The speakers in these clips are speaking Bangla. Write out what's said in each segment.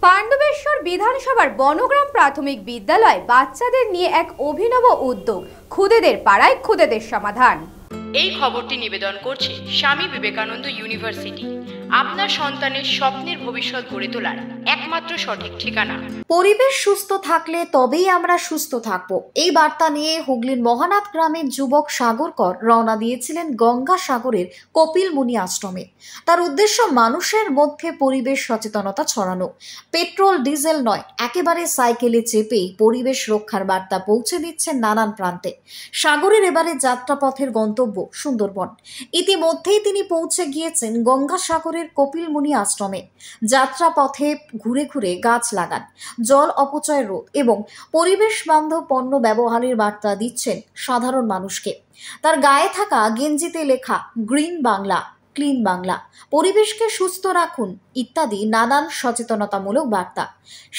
পাণ্ডবেশ্বর বিধানসভার বনগ্রাম প্রাথমিক বিদ্যালয় বাচ্চাদের নিয়ে এক অভিনব উদ্যোগ, খুদেদের পাড়ায় খুদেদের সমাধান। এই খবরটি নিবেদন করছে স্বামী বিবেকানন্দ ইউনিভার্সিটি, আপনার সন্তানের স্বপ্নের ভবিষ্যৎ গড়ে তোলার একমাত্র সঠিক ঠিকানা। পরিবেশ সুস্থ থাকলে তবেই আমরা সুস্থ থাকব, এই বার্তা নিয়ে হুগলির মহানাদ গ্রামের যুবক সাগর কর রওনা দিয়েছিলেন গঙ্গাসাগরের কপিলমুনি আশ্রমে। তার উদ্দেশ্য মানুষের মধ্যে পরিবেশ সচেতনতা ছড়ানো। পেট্রোল ডিজেল নয়, একেবারে সাইকেলে চেপেই পরিবেশ রক্ষার বার্তা পৌঁছে দিচ্ছেন নানান প্রান্তে। সাগরের এবারে যাত্রাপথের গন্তব্য সুন্দরবন। ইতিমধ্যেই তিনি পৌঁছে গিয়েছেন গঙ্গাসাগরের কপিলমুনি আশ্রমে। যাত্রাপথে ঘুরে ঘুরে গাছ লাগান, জল অপচয় রোধ এবং পরিবেশ বান্ধব পণ্য ব্যবহারের বার্তা দিচ্ছেন সাধারণ মানুষকে। তার গায়ে থাকা গেঞ্জিতে লেখা গ্রিন বাংলা, ক্লিন বাংলা, পরিবেশকে সুস্থ রাখুন ইত্যাদি নানান সচেতনতামূলক বার্তা।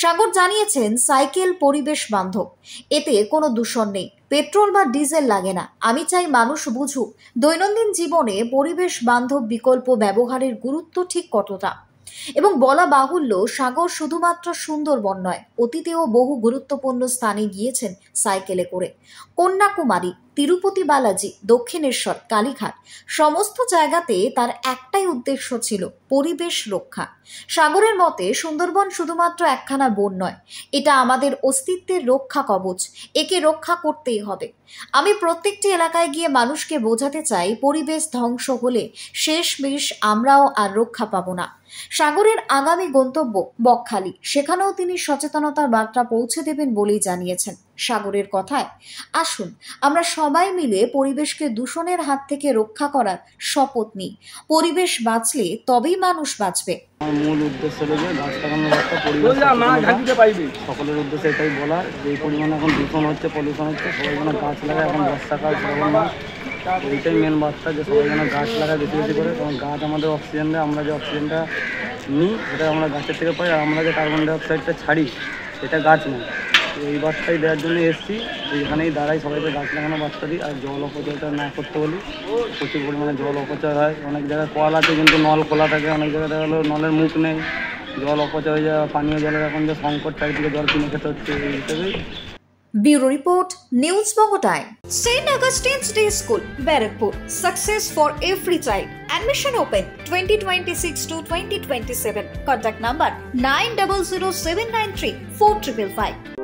সাগর জানিয়েছেন, সাইকেল পরিবেশ বান্ধব, এতে কোনো দূষণ নেই, পেট্রোল বা ডিজেল লাগে না। আমি চাই মানুষ বুঝুক দৈনন্দিন জীবনে পরিবেশ বান্ধব বিকল্প ব্যবহারের গুরুত্ব ঠিক কতটা। এবং বলা বাহুল্য, সাগর শুধুমাত্র সুন্দরবন নয়, অতীতেও বহু গুরুত্বপূর্ণ স্থানে গিয়েছেন সাইকেলে করে। কন্যাকুমারী, তিরুপতি বালাজি, দক্ষিণেশ্বর, কালীঘাট, সমস্ত জায়গাতে তার একটাই উদ্দেশ্য ছিল পরিবেশ রক্ষা। সাগরের মতে সুন্দরবন শুধুমাত্র একখানা বন নয়, এটা আমাদের অস্তিত্বের রক্ষা কবচ, একে রক্ষা করতেই হবে। আমি প্রত্যেকটি এলাকায় গিয়ে মানুষকে বোঝাতে চাই, পরিবেশ ধ্বংস হলে শেষমেশ আমরাও আর রক্ষা পাবো না। সাগরের আগামী গন্তব্য বকখালি, সেখানেও তিনি সচেতনতার বার্তা পৌঁছে দেবেন বলেই জানিয়েছেন। সাগরের কথায়, আসুন আমরা সবাই মিলে পরিবেশকে দূষণের হাত থেকে রক্ষা করার শপথ নিই। পরিবেশ বাঁচলে তবেই মানুষ বাঁচবে। মূল উদ্দেশ্য হলো যে গাছ লাগানোর একটা পরিবেশ সকলের উদ্দেশ্যে এটাই বলার, যে পরিমাণে এখন দূষণ হচ্ছে, পলিউশন হচ্ছে, সবাই যেন গাছ লাগায়। এখন বর্ষাকাল, শ্রাবণ মাস, এইটাই মেন বার্তা, যে সবাই যেন গাছ লাগায় বেশি বেশি করে। কারণ গাছ আমাদের অক্সিজেন দেয়, আমরা যে অক্সিজেনটা নিই সেটা আমরা গাছের থেকে পাই, আর আমরা যে কার্বন ডাইঅক্সাইডটা ছাড়ি সেটা গাছ নেই। তো এই বার্তাই দেওয়ার জন্য এসেছি, যেখানেই দাঁড়াই সবাইকে গাছ লাগানো বার্তা দিই। আর জল অপচয়টা না করতে বলি, প্রচুর পরিমাণে জল অপচয় হয়। অনেক জায়গায় কল আছে কিন্তু নল খোলা থাকে, অনেক জায়গায় দেখা গেলো নলের মুখ নেই, জল অপচয় হয়ে যায়। পানীয় জলের এখন যে সংকট, চারিদিকে জল কিনে খেতে হচ্ছে, এই হিসেবেই। Bureau Report, News Bongo Time. St. Augustine's Day School, Barrackpur. Success for every child. Admission open 2026 to 2027. Contact number 900793 4555.